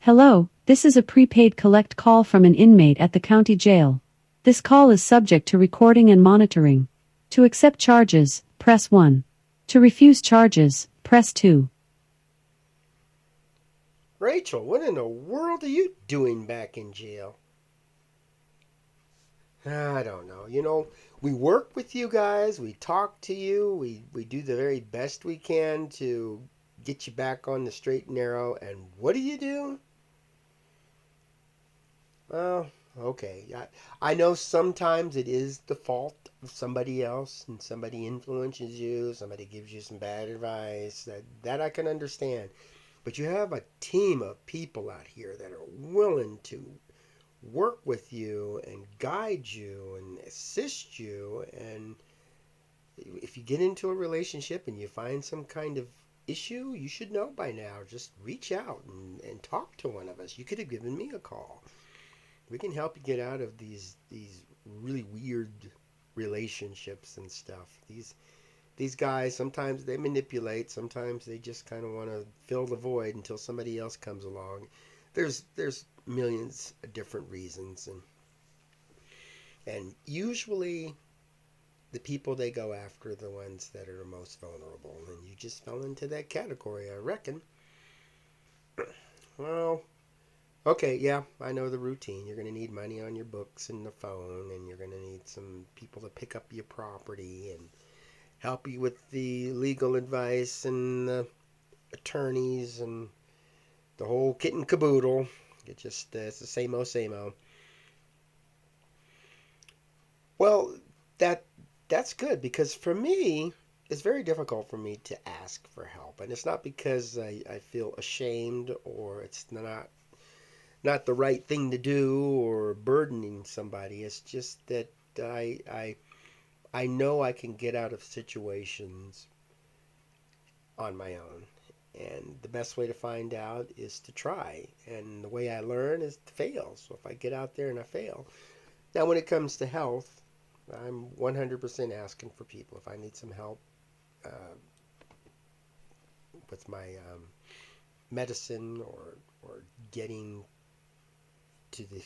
Hello, this is a prepaid collect call from an inmate at the county jail. This call is subject to recording and monitoring. To accept charges, press 1. To refuse charges, press 2. Rachel, what in the world are you doing back in jail? I don't know. We work with you guys, we talk to you, we do the very best we can to get you back on the straight and narrow, and what do? Well, okay. I know sometimes it is the fault of somebody else, and somebody influences you, somebody gives you some bad advice. That I can understand. But you have a team of people out here that are willing to work with you and guide you and assist you. And if you get into a relationship and you find some kind of issue, you should know by now. Just reach out and talk to one of us. You could have given me a call. We can help you get out of these really weird relationships and stuff. These guys, sometimes they manipulate, sometimes they just kind of want to fill the void until somebody else comes along. There's millions of different reasons, and usually the people they go after are the ones that are most vulnerable, and you just fell into that category, I reckon. Well, okay, yeah, I know the routine. You're going to need money on your books and the phone, and you're going to need some people to pick up your property and help you with the legal advice and the attorneys and the whole kit and caboodle. It's the same old. Well, that's good, because for me, it's very difficult for me to ask for help, and it's not because I feel ashamed or it's not the right thing to do or burdening somebody. It's just that I know I can get out of situations on my own. And the best way to find out is to try. And the way I learn is to fail. So if I get out there and I fail. Now, when it comes to health, I'm 100% asking for people. If I need some help with my medicine or getting to the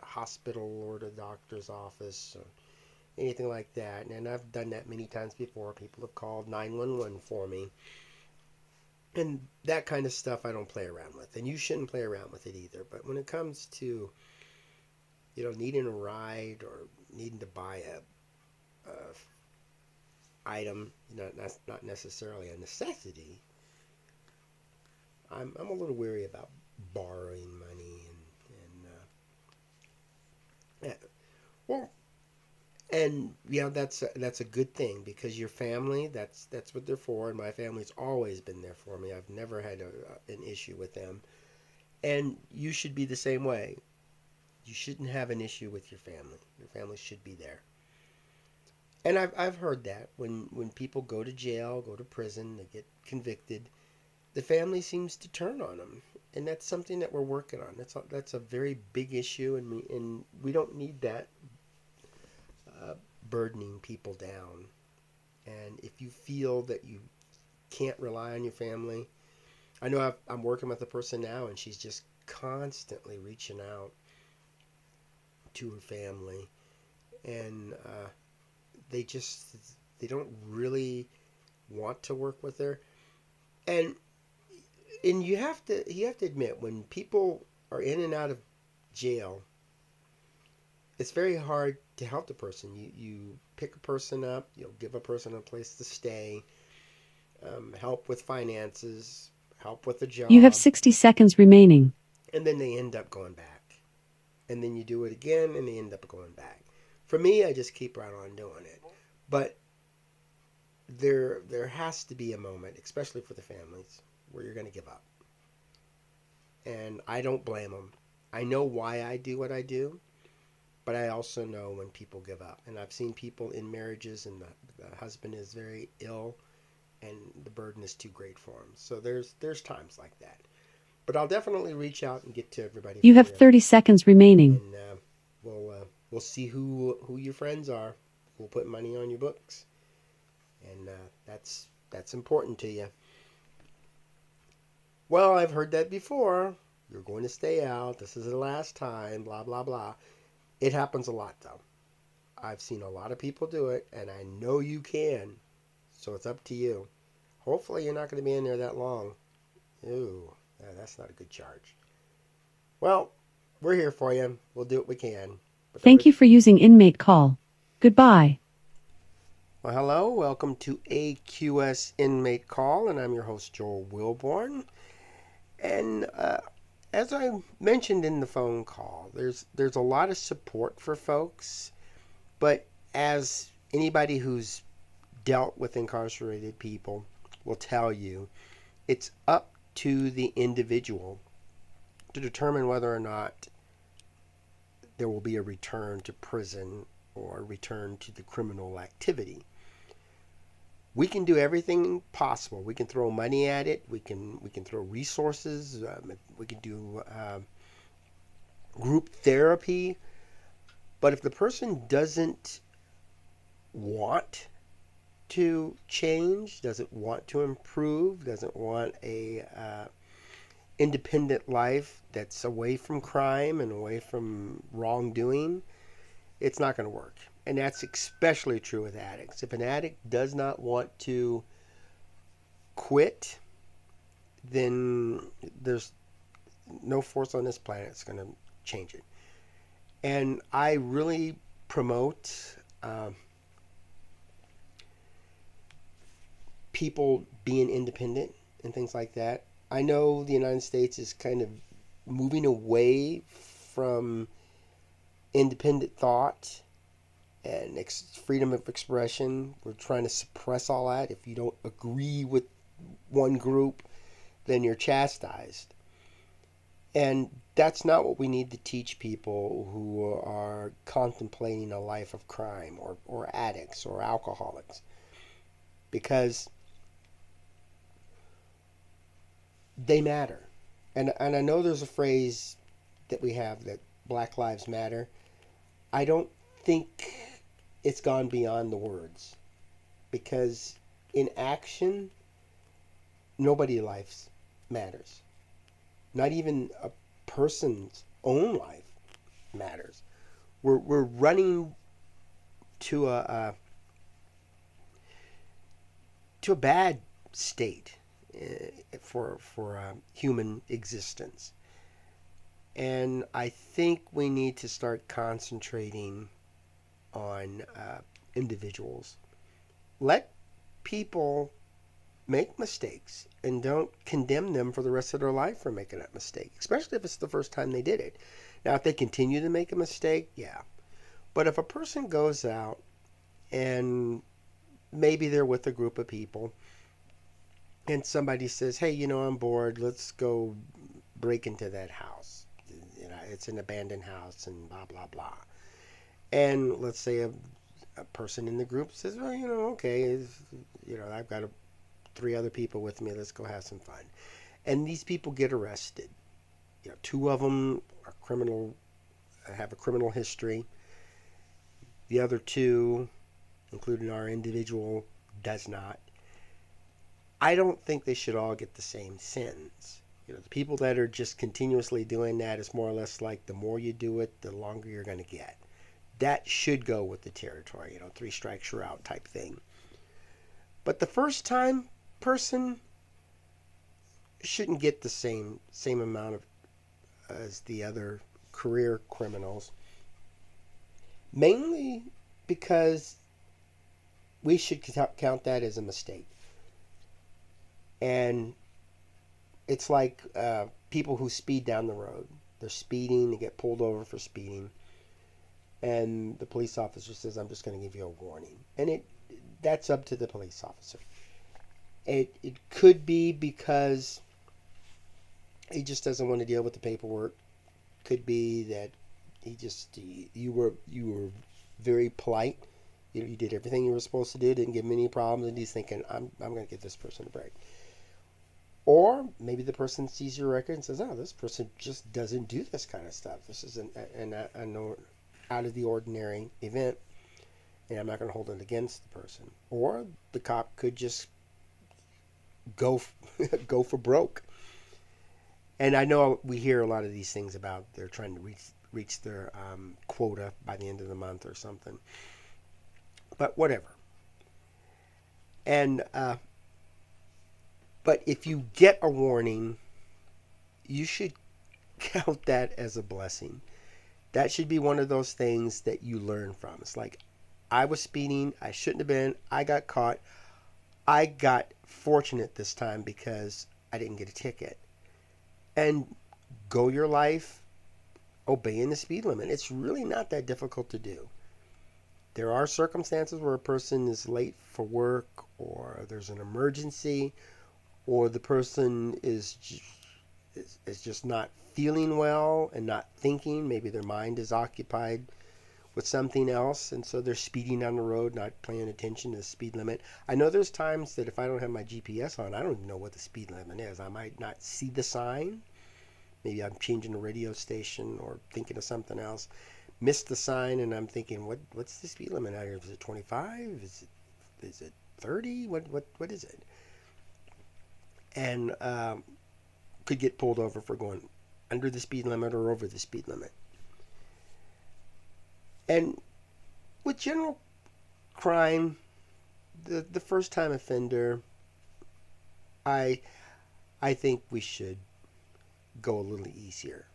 hospital or the doctor's office or anything like that. And I've done that many times before. People have called 911 for me. And that kind of stuff I don't play around with. And you shouldn't play around with it either. But when it comes to, needing a ride or needing to buy a item, that's not necessarily a necessity, I'm a little weary about borrowing money and that's a good thing, because your family, that's what they're for, and my family's always been there for me. I've never had an issue with them, and you should be the same way. You shouldn't have an issue with your family. Your family should be there. And I've heard that when people go to jail, go to prison, they get convicted, the family seems to turn on them, and that's something that we're working on. That's a very big issue, and we don't need that burdening people down. And if you feel that you can't rely on your family, I know I'm working with a person now, and she's just constantly reaching out to her family, and they don't really want to work with her. And you have to admit, when people are in and out of jail, it's very hard to help the person. You pick a person up, you'll give a person a place to stay, help with finances, help with a job. You have 60 seconds remaining. And then they end up going back. And then you do it again, and they end up going back. For me, I just keep right on doing it. But there has to be a moment, especially for the families, where you're going to give up. And I don't blame them. I know why I do what I do, but I also know when people give up. And I've seen people in marriages, and the husband is very ill, and the burden is too great for him. So there's times like that. But I'll definitely reach out and get to everybody. You have 30 seconds remaining. And we'll see who your friends are. We'll put money on your books, and that's important to you. Well, I've heard that before. You're going to stay out. This is the last time, blah, blah, blah. It happens a lot, though. I've seen a lot of people do it, and I know you can. So it's up to you. Hopefully you're not going to be in there that long. Ooh, that's not a good charge. Well, we're here for you. We'll do what we can. But Thank you for using inmate call. Goodbye. Well, hello. Welcome to AQS Inmate Call, and I'm your host, Joel Wilborn. And as I mentioned in the phone call, there's a lot of support for folks, but as anybody who's dealt with incarcerated people will tell you, it's up to the individual to determine whether or not there will be a return to prison or a return to the criminal activity. We can do everything possible. We can throw money at it. We can throw resources. We can do group therapy. But if the person doesn't want to change, doesn't want to improve, doesn't want a independent life that's away from crime and away from wrongdoing, it's not going to work. And that's especially true with addicts. If an addict does not want to quit, then there's no force on this planet that's going to change it. And I really promote people being independent and things like that. I know the United States is kind of moving away from independent thought and freedom of expression. We're trying to suppress all that. If you don't agree with one group, then you're chastised. And that's not what we need to teach people who are contemplating a life of crime or addicts or alcoholics. Because they matter. And I know there's a phrase that we have that Black Lives Matter. I don't think it's gone beyond the words, because in action, nobody's life matters. Not even a person's own life matters. We're running to a bad state for human existence. And I think we need to start concentrating on individuals. Let people make mistakes and don't condemn them for the rest of their life for making that mistake, especially if it's the first time they did it. Now, if they continue to make a mistake, yeah. But if a person goes out and maybe they're with a group of people and somebody says, hey, I'm bored, let's go break into that house. It's an abandoned house and blah, blah, blah. And let's say a person in the group says, well, okay, I've got 3 other people with me, let's go have some fun. And these people get arrested. 2 of them are have a criminal history. The other 2, including our individual, does not. I don't think they should all get the same sentence. The people that are just continuously doing that is more or less like the more you do it, the longer you're going to get. That should go with the territory, 3 strikes you're out type thing. But the first time person shouldn't get the same amount as the other career criminals. Mainly because we should count that as a mistake. And it's like people who speed down the road. They're speeding, they get pulled over for speeding, and the police officer says, I'm just going to give you a warning. And that's up to the police officer. It could be because he just doesn't want to deal with the paperwork. Could be that you were very polite. You did everything you were supposed to do, didn't give him any problems, and he's thinking, I'm going to give this person a break. Or maybe the person sees your record and says, oh, this person just doesn't do this kind of stuff. This is an out of the ordinary event, and I'm not going to hold it against the person. Or the cop could just go for broke. And I know we hear a lot of these things about they're trying to reach their quota by the end of the month or something. But whatever. And but if you get a warning, you should count that as a blessing. That should be one of those things that you learn from. It's like, I was speeding, I shouldn't have been, I got caught. I got fortunate this time because I didn't get a ticket. And go your life obeying the speed limit. It's really not that difficult to do. There are circumstances where a person is late for work, or there's an emergency, or the person is just not feeling well and not thinking. Maybe their mind is occupied with something else, and so they're speeding down the road, not paying attention to the speed limit. I know there's times that if I don't have my GPS on, I don't even know what the speed limit is. I might not see the sign. Maybe I'm changing a radio station or thinking of something else. Missed the sign, and I'm thinking, what's the speed limit out here? Is it 25? Is it 30? What is it? And could get pulled over for going under the speed limit or over the speed limit. And with general crime, the first time offender, I think we should go a little easier.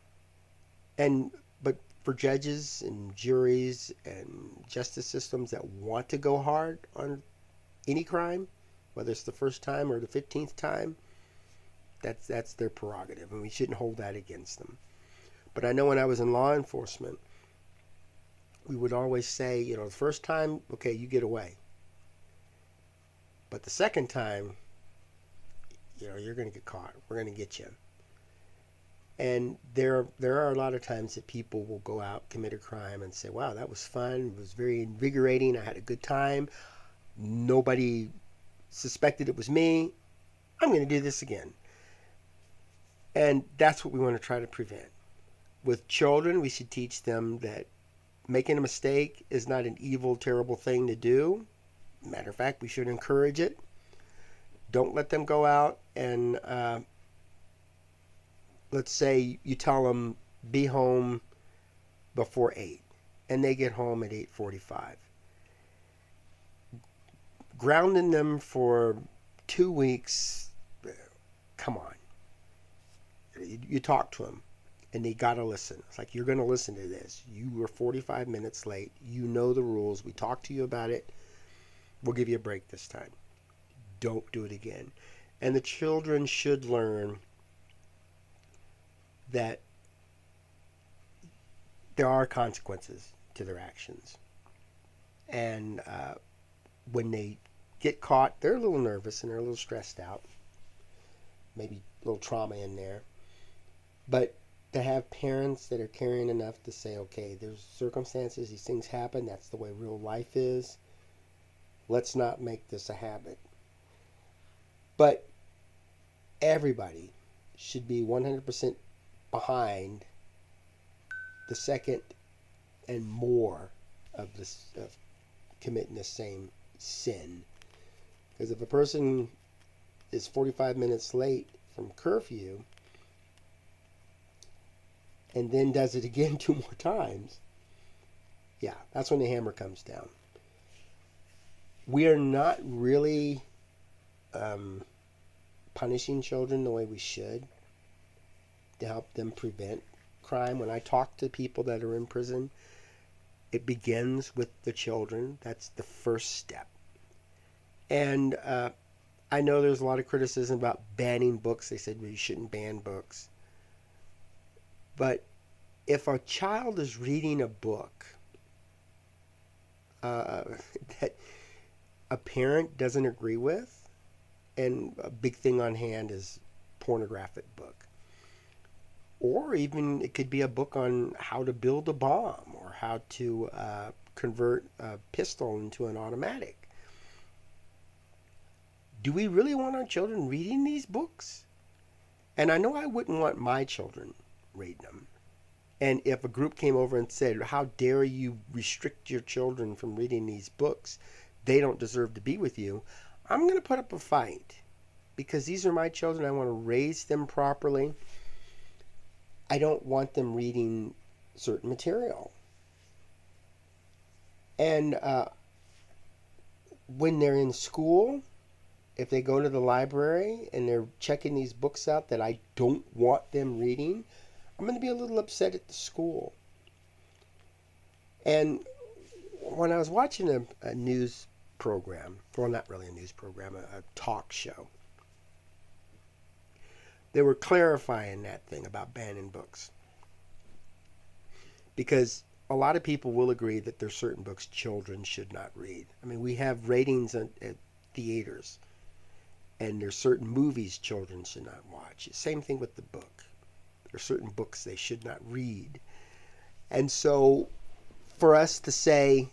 But for judges and juries and justice systems that want to go hard on any crime, whether it's the first time or the 15th time, that's their prerogative, and we shouldn't hold that against them. But I know when I was in law enforcement, we would always say, the first time, okay, you get away. But the second time, you're going to get caught. We're going to get you. And there are a lot of times that people will go out, commit a crime, and say, wow, that was fun. It was very invigorating. I had a good time. Nobody suspected it was me. I'm going to do this again. And that's what we want to try to prevent. With children, we should teach them that making a mistake is not an evil, terrible thing to do. Matter of fact, we should encourage it. Don't let them go out and, let's say you tell them, be home before 8, and they get home at 8:45. Grounding them for 2 weeks, come on. You talk to them, and they got to listen. It's like, you're going to listen to this. You were 45 minutes late. You know the rules. We talked to you about it. We'll give you a break this time. Don't do it again. And the children should learn that there are consequences to their actions. And when they get caught, they're a little nervous and they're a little stressed out. Maybe a little trauma in there. But to have parents that are caring enough to say, okay, there's circumstances, these things happen, that's the way real life is. Let's not make this a habit. But everybody should be 100% behind the second and more of committing the same sin. Because if a person is 45 minutes late from curfew and then does it again 2 more times, yeah, that's when the hammer comes down. We are not really punishing children the way we should to help them prevent crime. When I talk to people that are in prison, it begins with the children. That's the first step. And I know there's a lot of criticism about banning books. They said, well, you shouldn't ban books. But if a child is reading a book that a parent doesn't agree with, and a big thing on hand is pornographic book. Or even it could be a book on how to build a bomb or how to convert a pistol into an automatic. Do we really want our children reading these books? And I know I wouldn't want my children reading them. And if a group came over and said, how dare you restrict your children from reading these books? They don't deserve to be with you. I'm going to put up a fight because these are my children. I want to raise them properly. I don't want them reading certain material. And when they're in school, if they go to the library and they're checking these books out that I don't want them reading, I'm going to be a little upset at the school. And when I was watching a news program, well, not really a news program, a talk show, they were clarifying that thing about banning books. Because a lot of people will agree that there's certain books children should not read. I mean, we have ratings at theaters, and there's certain movies children should not watch. Same thing with the book. There are certain books they should not read. And so for us to say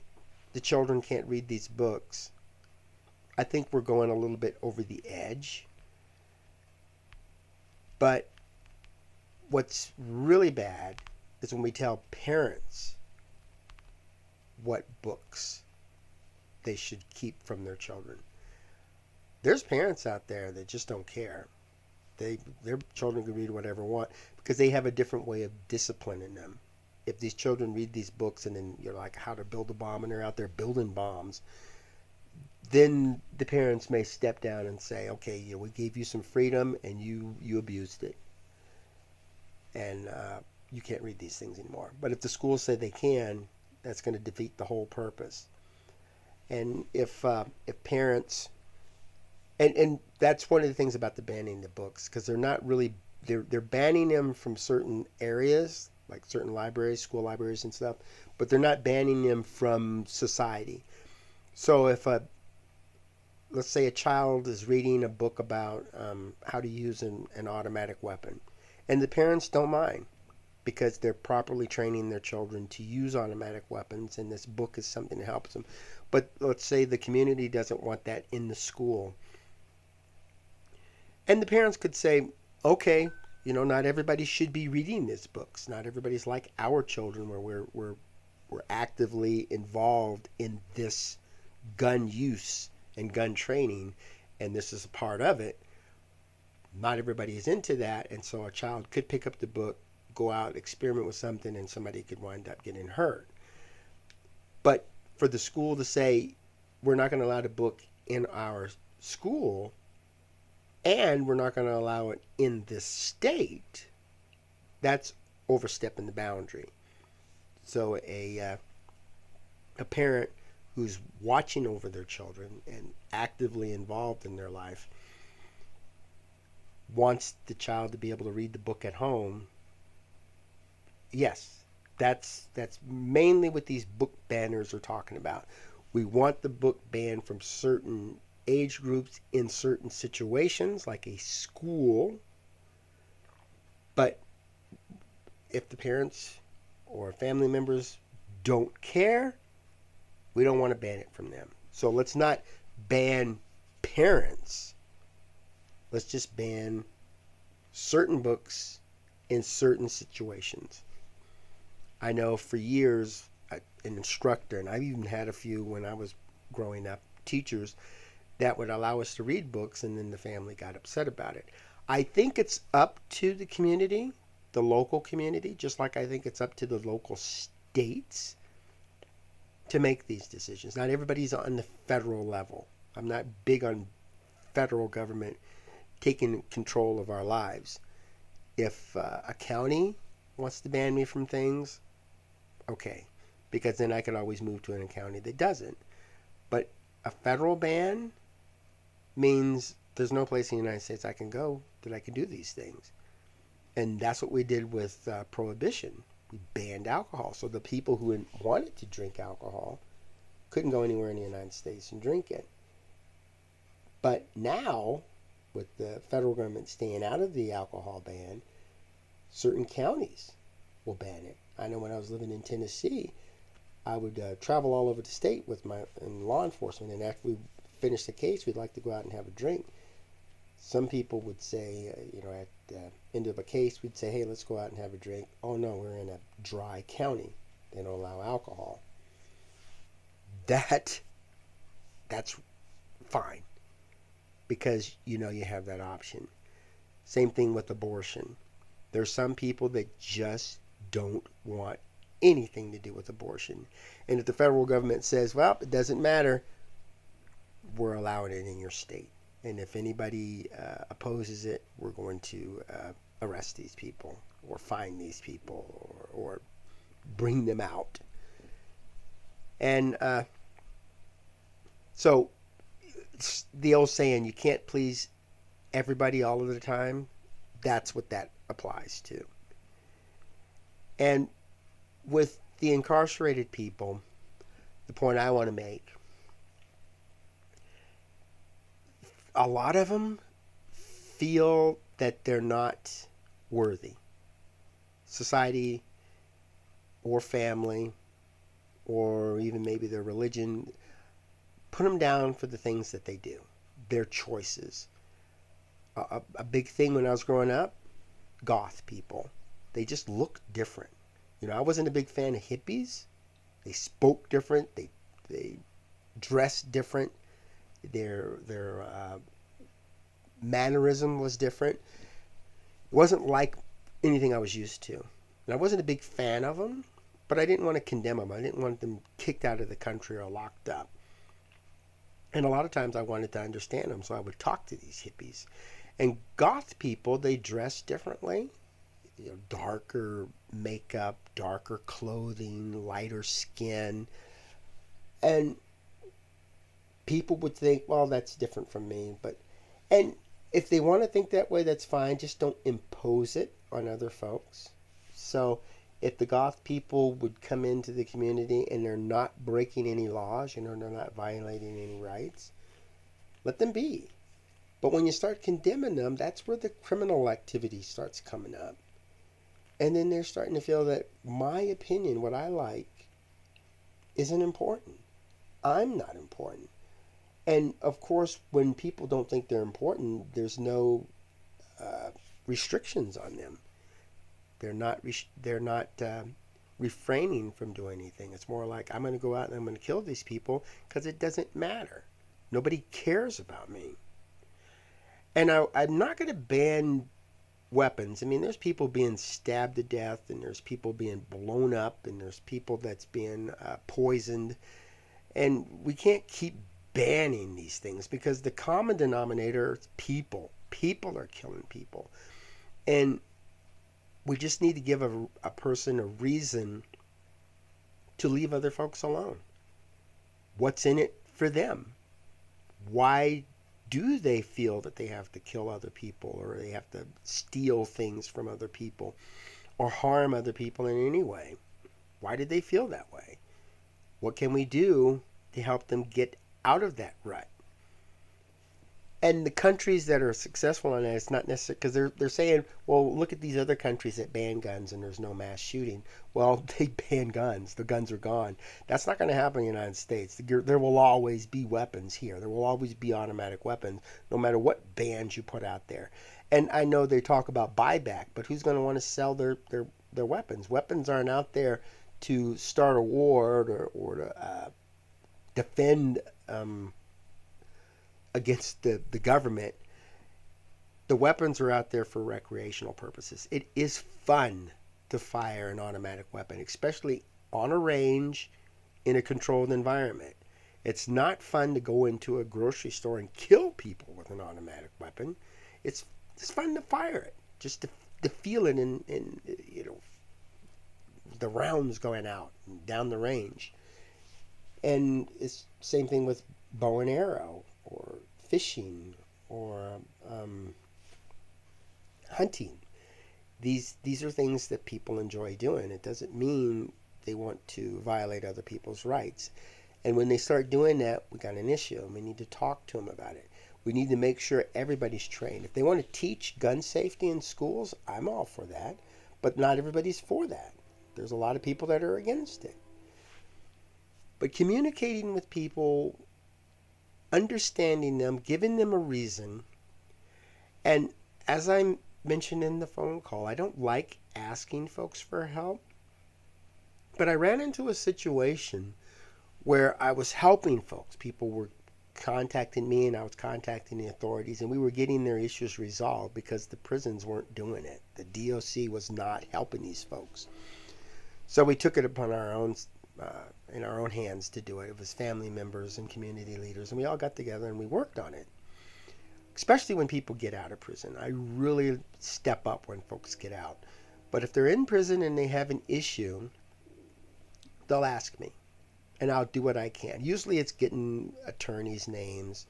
the children can't read these books, I think we're going a little bit over the edge. But what's really bad is when we tell parents what books they should keep from their children. There's parents out there that just don't care. Their children can read whatever they want because they have a different way of disciplining them. If these children read these books and then you're like how to build a bomb and they're out there building bombs, then the parents may step down and say, okay, we gave you some freedom and you abused it. And you can't read these things anymore. But if the schools say they can, that's going to defeat the whole purpose. And if parents, and that's one of the things about the banning the books, because they're not really, they're banning them from certain areas, like certain libraries, school libraries and stuff, but they're not banning them from society. So if let's say a child is reading a book about how to use an automatic weapon, and the parents don't mind because they're properly training their children to use automatic weapons, and this book is something that helps them. But let's say the community doesn't want that in the school. And the parents could say, okay, not everybody should be reading these books. Not everybody's like our children where we're actively involved in this gun use and gun training, and this is a part of it. Not everybody is into that, and so a child could pick up the book, go out, experiment with something, and somebody could wind up getting hurt. But for the school to say, we're not going to allow the book in our school, and we're not going to allow it in this state, that's overstepping the boundary. So a parent who's watching over their children and actively involved in their life wants the child to be able to read the book at home. Yes, that's mainly what these book banners are talking about. We want the book banned from certain age groups in certain situations, like a school. But if the parents or family members don't care, we don't want to ban it from them. So let's not ban parents. Let's just ban certain books in certain situations. I know for years, an instructor, and I've even had a few when I was growing up, teachers that would allow us to read books, and then the family got upset about it. I think it's up to the community, the local community, just like I think it's up to the local states to make these decisions. Not everybody's on the federal level. I'm not big on federal government taking control of our lives. If a county wants to ban me from things, okay, because then I could always move to a county that doesn't. But a federal ban means there's no place in the United States I can go that I can do these things. And that's what we did with Prohibition. We banned alcohol. So the people who wanted to drink alcohol couldn't go anywhere in the United States and drink it. But now, with the federal government staying out of the alcohol ban, certain counties will ban it. I know when I was living in Tennessee, I would travel all over the state with my law enforcement, and after we finished the case, we'd like to go out and have a drink. Some people would say, at the end of a case, we'd say, hey, let's go out and have a drink. Oh, no, we're in a dry county. They don't allow alcohol. That's fine because you have that option. Same thing with abortion. There's some people that just don't want anything to do with abortion. And if the federal government says, well, it doesn't matter, we're allowing it in your state. And if anybody opposes it, we're going to arrest these people or fine these people or bring them out. And so it's the old saying, you can't please everybody all of the time. That's what that applies to. And with the incarcerated people, the point I want to make, a lot of them feel that they're not worthy. Society or family or even maybe their religion put them down for the things that they do, their choices. A big thing when I was growing up, goth people. They just looked different. You know, I wasn't a big fan of hippies. They spoke different. They dressed different. Their mannerism was different. It wasn't like anything I was used to. And I wasn't a big fan of them, but I didn't want to condemn them. I didn't want them kicked out of the country or locked up. And a lot of times I wanted to understand them, so I would talk to these hippies. And goth people, they dress differently. You know, darker makeup, darker clothing, lighter skin. And people would think, well, that's different from me. And if they want to think that way, that's fine. Just don't impose it on other folks. So if the goth people would come into the community and they're not breaking any laws, you know, they're not violating any rights, let them be. But when you start condemning them, that's where the criminal activity starts coming up. And then they're starting to feel that my opinion, what I like, isn't important. I'm not important. And of course, when people don't think they're important, there's no restrictions on them. They're not refraining from doing anything. It's more like, I'm going to go out and I'm going to kill these people because it doesn't matter. Nobody cares about me. And I'm not going to ban weapons. I mean, there's people being stabbed to death, and there's people being blown up, and there's people that's being poisoned. And we can't keep banning these things because the common denominator is people. People are killing people. And we just need to give a person a reason to leave other folks alone. What's in it for them? Why do they feel that they have to kill other people or they have to steal things from other people or harm other people in any way? Why did they feel that way? What can we do to help them get out of that rut? And the countries that are successful on that, it's not necessary because they're saying, well, look at these other countries that ban guns and there's no mass shooting. Well, they ban guns. The guns are gone. That's not going to happen in the United States. There will always be weapons here. There will always be automatic weapons, no matter what bans you put out there. And I know they talk about buyback, but who's going to want to sell their weapons? Weapons aren't out there to start a war or to defend against the government. The weapons are out there for recreational purposes. It is fun to fire an automatic weapon, especially on a range in a controlled environment. It's not fun to go into a grocery store and kill people with an automatic weapon. It's fun to fire it, just to feel it in you know, the rounds going out and down the range. And it's same thing with bow and arrow or fishing or hunting. These are things that people enjoy doing. It doesn't mean they want to violate other people's rights. And when they start doing that, we got an issue, and we need to talk to them about it. We need to make sure everybody's trained. If they want to teach gun safety in schools, I'm all for that. But not everybody's for that. There's a lot of people that are against it. But communicating with people, understanding them, giving them a reason, and as I mentioned in the phone call, I don't like asking folks for help, but I ran into a situation where I was helping folks. People were contacting me and I was contacting the authorities, and we were getting their issues resolved because the prisons weren't doing it. The DOC was not helping these folks. So we took it upon our own, in our own hands to do it. It was family members and community leaders, and we all got together and we worked on it. Especially when people get out of prison. I really step up when folks get out. But if they're in prison and they have an issue, they'll ask me. And I'll do what I can. Usually it's getting attorneys' names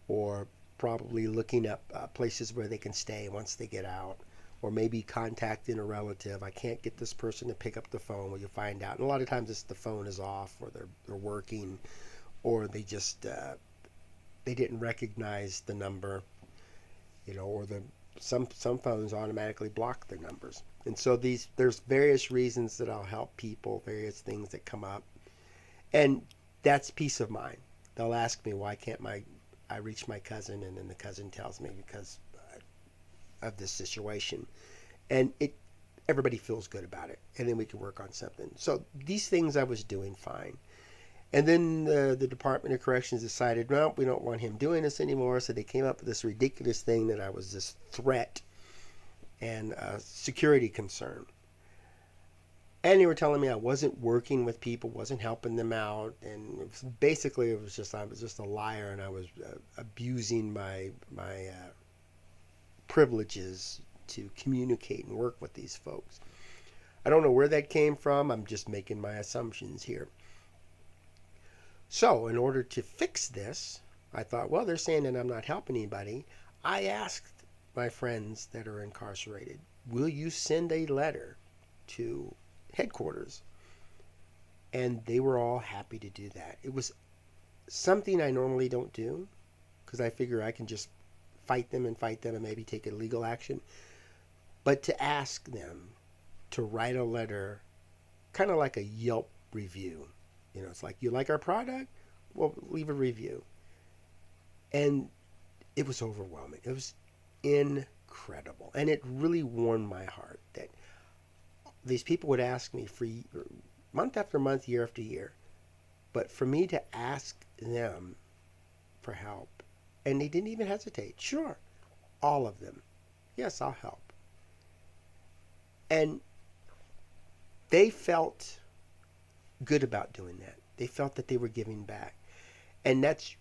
or probably looking up places where they can stay once they get out. Or maybe contacting a relative. I can't get this person to pick up the phone. Well, you find out. And a lot of times it's the phone is off, or they're working, or they just they didn't recognize the number, or some phones automatically block their numbers. And so there's various reasons that I'll help people, various things that come up, and that's peace of mind. They'll ask me, why can't I reach my cousin, and then the cousin tells me because of this situation, and everybody feels good about it, and then we can work on something. So these things I was doing fine. And then the Department of Corrections decided, well, we don't want him doing this anymore. So they came up with this ridiculous thing that I was this threat and a security concern. And they were telling me I wasn't working with people, wasn't helping them out. And I was just a liar, and I was abusing my privileges to communicate and work with these folks. I don't know where that came from. I'm just making my assumptions here. So in order to fix this, I thought, well, they're saying that I'm not helping anybody. I asked my friends that are incarcerated, will you send a letter to headquarters? And they were all happy to do that. It was something I normally don't do because I figure I can just fight them and maybe take a legal action. But to ask them to write a letter, kind of like a Yelp review. It's like, you like our product? Well, leave a review. And it was overwhelming. It was incredible. And it really warmed my heart that these people would ask me for month after month, year after year. But for me to ask them for help, and they didn't even hesitate. Sure, all of them. Yes, I'll help. And they felt good about doing that. They felt that they were giving back. And that's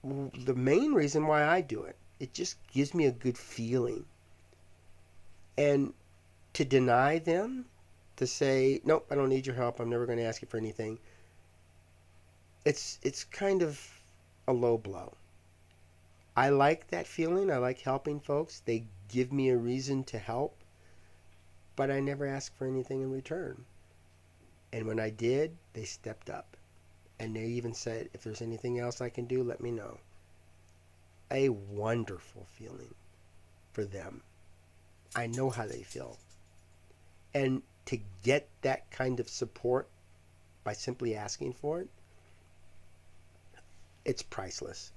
the main reason why I do it. It just gives me a good feeling. And to deny them, to say, nope, I don't need your help, I'm never going to ask you for anything, it's kind of a low blow. I like that feeling. I like helping folks. They give me a reason to help, but I never ask for anything in return. And when I did, they stepped up. And they even said, if there's anything else I can do, let me know. A wonderful feeling for them. I know how they feel. And to get that kind of support by simply asking for it, it's priceless.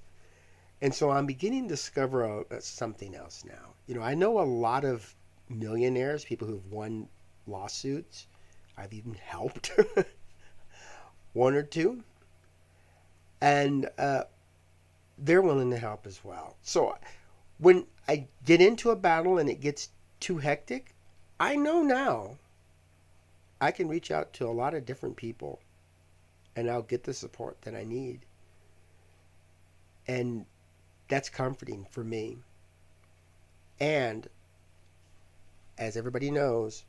And so I'm beginning to discover something else now. I know a lot of millionaires, people who've won lawsuits. I've even helped one or two. And they're willing to help as well. So when I get into a battle and it gets too hectic, I know now I can reach out to a lot of different people and I'll get the support that I need. And that's comforting for me. And as everybody knows,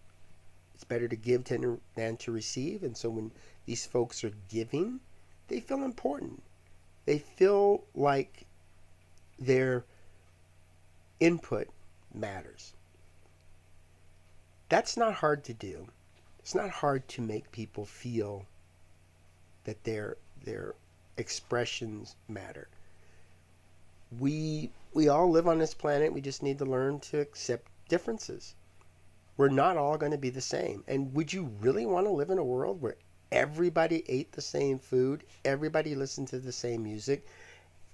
it's better to give than to receive. And so when these folks are giving, they feel important. They feel like their input matters. That's not hard to do. It's not hard to make people feel that their expressions matter. We all live on this planet. We just need to learn to accept differences. We're not all going to be the same. And would you really want to live in a world where everybody ate the same food, everybody listened to the same music,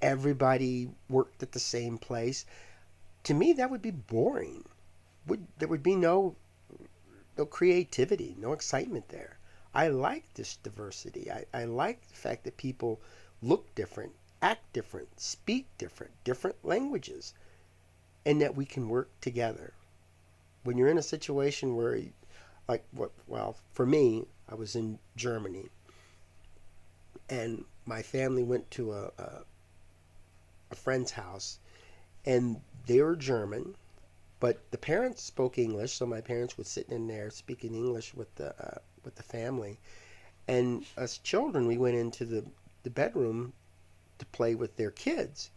everybody worked at the same place? To me, that would be boring. There would be no creativity, no excitement there. I like this diversity. I like the fact that people look different, act different, speak different, different languages, and that we can work together. When you're in a situation where, like, well, for me, I was in Germany, and my family went to a friend's house, and they were German, but the parents spoke English, so my parents were sitting in there speaking English with the family. And as children, we went into the bedroom to play with their kids,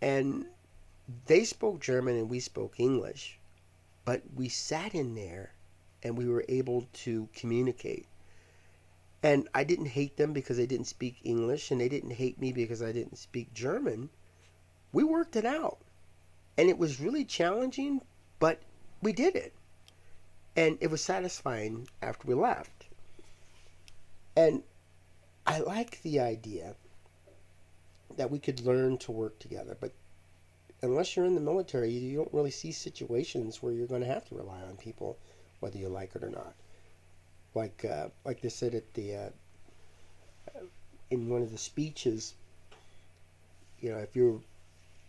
and they spoke German and we spoke English, but we sat in there and we were able to communicate. And I didn't hate them because they didn't speak English, and they didn't hate me because I didn't speak German. We worked it out. And it was really challenging, but we did it. And it was satisfying after we left. And I like the idea that we could learn to work together. But unless you're in the military, you don't really see situations where you're going to have to rely on people, whether you like it or not. Like they said at the in one of the speeches, if you're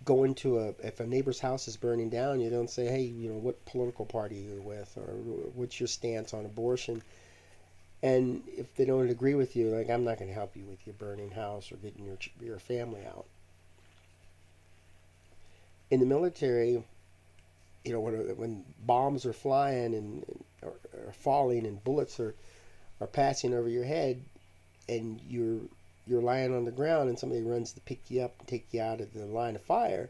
going to if a neighbor's house is burning down, you don't say, hey, what political party are you with, or what's your stance on abortion. And if they don't agree with you, like, I'm not going to help you with your burning house or getting your family out. In the military, when bombs are flying and are falling and bullets are passing over your head, and you're lying on the ground and somebody runs to pick you up and take you out of the line of fire,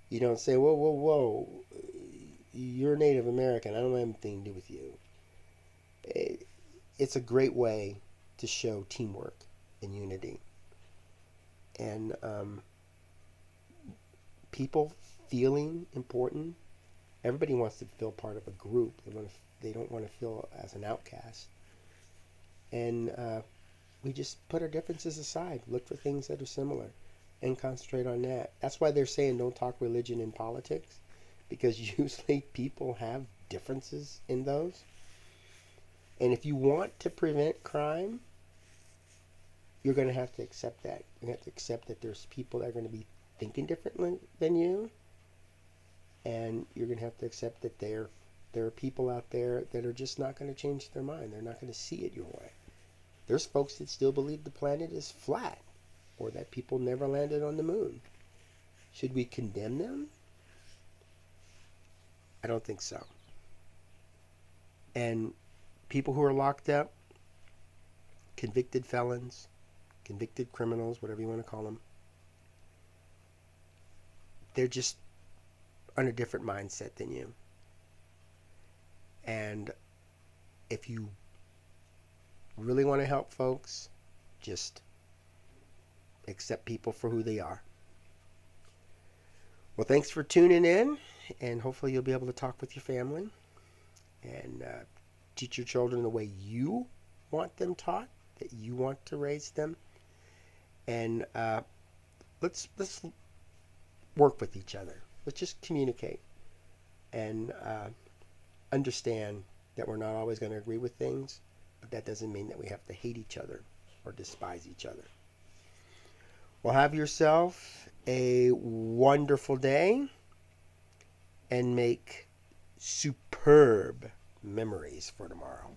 you don't say, whoa, whoa, whoa, you're Native American, I don't have anything to do with you. It's a great way to show teamwork and unity. And people feeling important. Everybody wants to feel part of a group. They don't want to feel as an outcast. And we just put our differences aside, look for things that are similar, and concentrate on that. That's why they're saying don't talk religion in politics, because usually people have differences in those. And if you want to prevent crime, you're going to have to accept that. You have to accept that there's people that are going to be thinking differently than you, and you're going to have to accept that there are people out there that are just not going to change their mind. They're not going to see it your way. There's folks that still believe the planet is flat, or that people never landed on the moon. Should we condemn them? I don't think so. And people who are locked up, convicted felons, convicted criminals, whatever you want to call them, they're just on a different mindset than you. And if you really want to help folks, just accept people for who they are. Well, thanks for tuning in, and hopefully you'll be able to talk with your family and teach your children the way you want them taught, that you want to raise them. And let's work with each other. Let's just communicate and understand that we're not always going to agree with things, but that doesn't mean that we have to hate each other or despise each other. Well, have yourself a wonderful day, and make superb memories for tomorrow.